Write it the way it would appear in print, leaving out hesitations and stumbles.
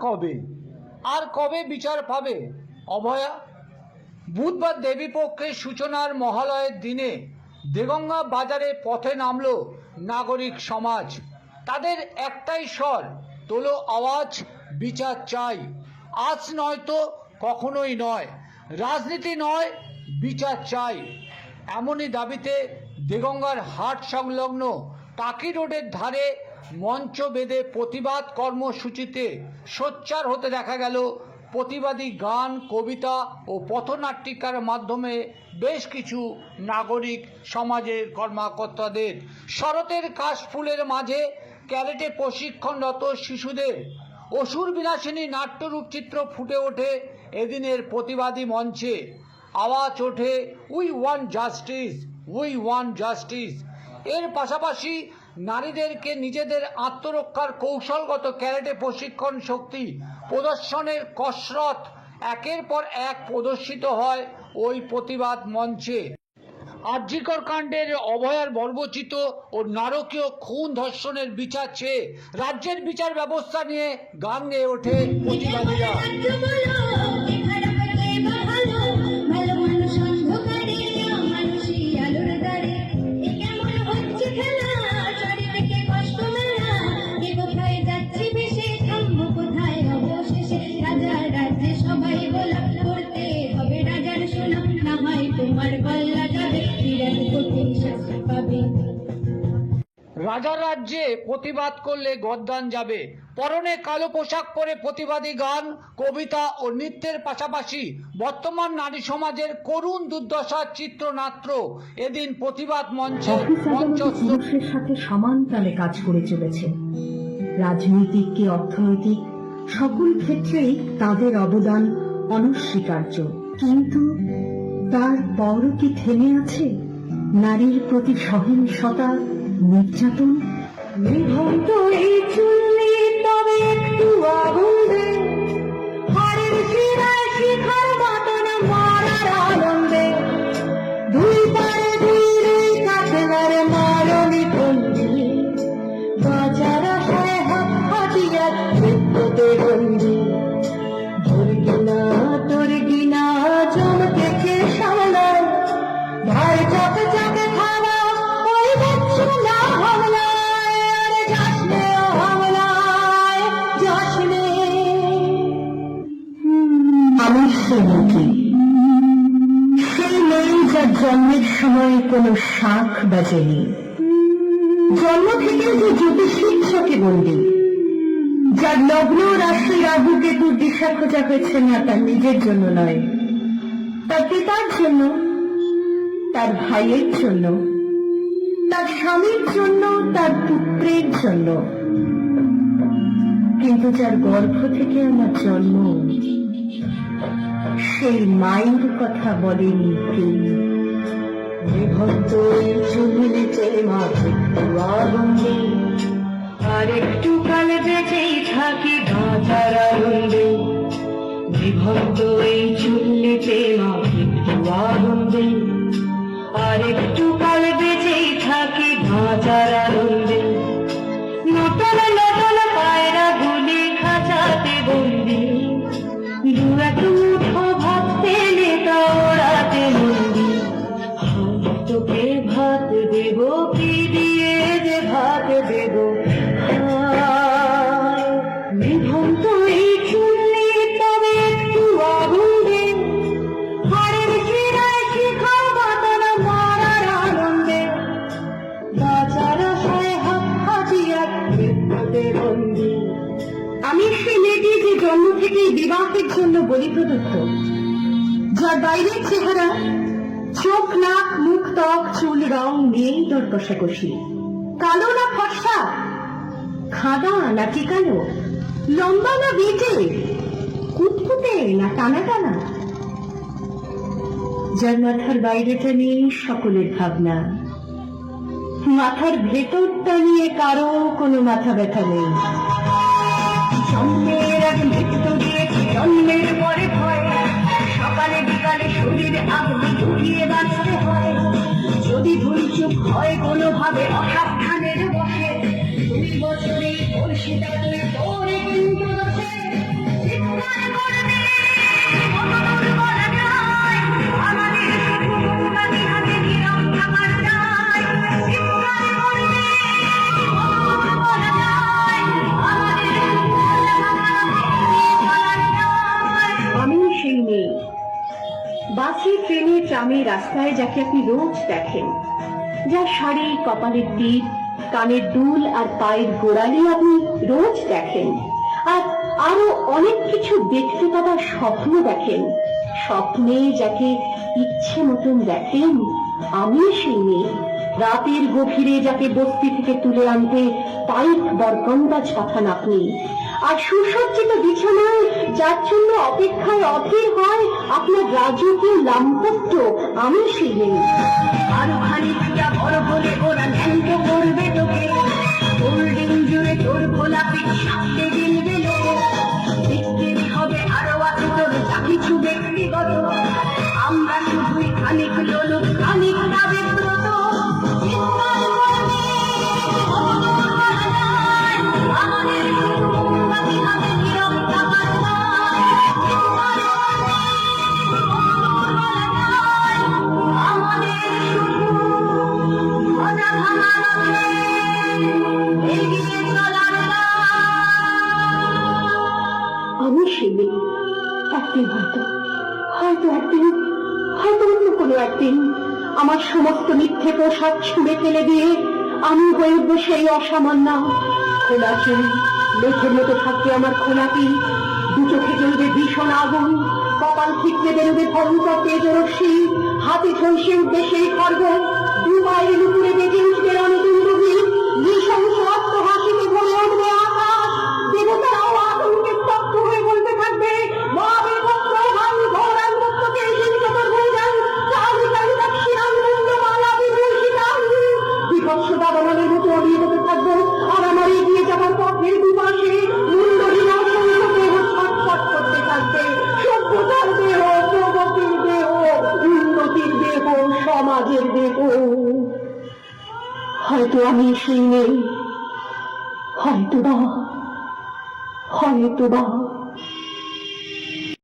কবে? আর কবে বিচার পাবে অভয়া? বুধবার দেবীপক্ষের সূচনার মহালয়ের দিনে দেগঙ্গা বাজারে পথে নামল নাগরিক সমাজ। তাদের একটাই স্বর, তোলো আওয়াজ, বিচার চাই। আজ নয়তো কখনোই নয়, রাজনীতি নয়, বিচার চাই। এমনই দাবিতে দেগঙ্গার হাট সংলগ্ন টাকি রোডের ধারে মঞ্চ বেঁধে প্রতিবাদ কর্মসূচিতে সোচ্চার হতে দেখা গেল প্রতিবাদী গান, কবিতা ও পথনাট্যিকার মাধ্যমে বেশ কিছু নাগরিক সমাজের কর্মকর্তাদের। শরতের কাশফুলের মাঝে ক্যারেটে প্রশিক্ষণরত শিশুদের অসুর বিনাশিনী নাট্যরূপচিত্র ফুটে ওঠে এদিনের প্রতিবাদী মঞ্চে। আওয়াজ ওঠে, we want justice, we want justice. এর পাশাপাশি নারীদেরকে নিজেদের আত্মরক্ষার কৌশলগত ক্যারেটে প্রশিক্ষণ শক্তি প্রদর্শনের কসরত একের পর এক প্রদর্শিত হয় ওই প্রতিবাদ মঞ্চে। আরজিকর কাণ্ডের অভয়ার বর্বরচিত ও নারকীয় খুন ধর্ষণের বিচার চেয়ে রাজ্যের বিচার ব্যবস্থা নিয়ে গান গেয়ে ওঠে প্রতিবাদীরা। রাজার রাজ্যে প্রতিবাদ করলে গদ্দান যাবে। পরনে কালো পোশাক পরে প্রতিবাদী গান, কবিতা ও নৃত্যের পাশাপাশি বর্তমান নারী সমাজের করুণ দুর্দশার চিত্রনাট্য এদিন প্রতিবাদ মঞ্চে পুরুষের সাথে সমান তালে কাজ করে চলেছে। রাজনৈতিক কি অর্থনৈতিক সকল ক্ষেত্রেই তাদের অবদান অনস্বীকার্য। কিন্তু তারপরও কি থেমে আছে নারীর প্রতি সহিংসতা, নির্যাতন? নিভন্ত এই চুল্লি তবে একটু আগুন দে, হাড়ের শিরায় শিখার মতন মরার আনন্দে, দুই পারে দুই দুই কাঠের মারণি বন্দি, বাঁচার আশায় হাত হাতিয়ার মৃত্যুতে বন্দি। তোর গিনা জম দেখে সামলায়, ধার চাপে চাপে খাওয়া ওই বচ্চু না হামলায়, আরে যাসনে ও হামলায় যাসনে। আমি সেদিকে সেই মেয়ে যার জন্মের সময় কোনো শাঁখ বাজেনি, জন্ম থেকে যে জ্যোতিষীর চোখে বন্দী, যার লগ্ন রাশি রাহু কেতুর দিশা খোঁজা হয়েছে না তার নিজের জন্য নয়, তার পিতার জন্য, তার ভাইয়ের জন্য, তার স্বামীর জন্য, তার পুত্রের জন্য। কিন্তু যার গর্ভ থেকে আমার জন্ম, সেই মায়ের কথা বলেনি কেউ। নিভন্ত চুলিতে মাঝে আগুনে, আর একটু কাল বেঁচেই থাকি বাঁচার আনন্দে। নিভন্ত এই চুল্লিতে মাঝে আগুনে, আর একটু কাল বেঁচেই থাকি বাঁচার আনন্দে। নতুন নতুন পায়রা গুলি খাঁচাতে বন্দি, দু এক মুঠো ভাত পেলে তা ওড়াতে বন্দি। তোকে ভাত দেব কি দিয়ে যে ভাত দেব, নিভন্ত এই চুল্লি তবে একটু আগুন দে, হাড়ের শিরায় শিখার মতন মরার আনন্দে, বাঁচার আশায় হাত হাতিয়ার মৃত্যুতে বন্দি। আমি সেই মেয়েটি যে জন্ম থেকেই বিবাহের জন্য বলি প্রদত্ত, যার বাইরের চেহারা, চোখ, নাক, মুখ, ত্বক, চুল রং নিয়েই দর কষাকষি। কালো না ফর্সা, খাদা না টিকানো, লম্বা না বেটে, কুতকুতে না টানা টানা, যার মাথার বাইরেটা নিয়ে সকলের ভাবনা, মাথার ভেতরটা নিয়ে কারো কোনো মাথা ব্যথা নেই। জন্মের আগে মৃত্যু দিয়েছি, জন্মের পরে ভয়, সকালে বিকালে শরীর আগুনে ঢুকিয়ে বাঁচতে হয়। যদি ভুলচুক হয় কোনোভাবে অসাবধানের বসে, 2 বছরে পরিষেবা পরে কিন্তু দোষে আমি সেই মেয়ে, বাসে ট্রেনে ট্রামে রাস্তায় যাকে আপনি রোজ দেখেন, যার শাড়ি, কপালের টিপ, কানের দুল আর পায়ের গোড়ালি আপনি রোজ দেখেন, আর আরো অনেক কিছু দেখতে পাবার স্বপ্ন দেখেন। স্বপ্নে যাকে ইচ্ছে মতন দেখেন, আমি সেই মেয়ে। রাতের গভীরে যাকে বস্তি থেকে তুলে আনতে পাইক বরকন্দাজ পাঠান আপনি, আর সুসজ্জিত বিছানায় যার জন্য অপেক্ষায় অধীর হয় আপনার রাজকীয় লাম্পট্য, আমি সেই মেয়ে। আরো খানিকটা বড় হলে ওরা ন্যান্ত করবে তোকে, হোল্ডিং জুড়ে তোর খোলা পিঠ সাথে দিলবে লোকে। বিক্রি হবে আরো আছে তোর যা কিছু ব্যক্তিগত, আমরা শুধুই খানিক লোলুপ খানিক আবেগব্রত। চিৎকার করবে, আমাদের বাকি হাতে নীরব থাকার নয়। চিৎকার করবে, আমাদের শুধু মজা ভাঙার আছে, এগিয়ে চলার নয়। আমি শিবি, একদিন হয়তো অন্য কোনো একদিন আমার সমস্ত মিথ্যে পোশাক ছুঁড়ে ফেলে দিয়ে আমি হয়ে উঠবো সেই অসামান্য। খোলা চুল, লেখের মতো থাকবে আমার খোলা পিঠ, দু চোখে জ্বলবে ভীষণ আগুন, কপাল ঠিকরে বেরোবে ভয়ঙ্কর তেজরশ্মি, হাতে ঝলসে উঠবে সেই খর্গ, দু পায়ের উপরে বেজে উঠবে রণদুন্দুভি, নৃশংস অস্ত্র হাসিতে ভরে উঠবে আকাশ, দেবতারাও আতঙ্কে স্তব্ধ হয়ে বলতে থাকবে, মহাবীর ভক্ত ভাই গৌরাঙ্গ ভক্তকে শিলচর হয়ে যান, চালু চালু দক্ষিণাং মুন্ডমালা বিভূষিতাং। বিভৎস দাবানলের মতো অড়িয়ে যেতে থাকবো, আর আমার এগিয়ে যাবার পথের দুপাশে মুন্ডহীন অসংখ্য দেহ ছটফট করতে থাকবে। সভ্যতার দেহ, প্রগতির দেহ, উন্নতির দেহ, সমাজের দেহ। হয়তো আমি সেই নেই, হয়তো বা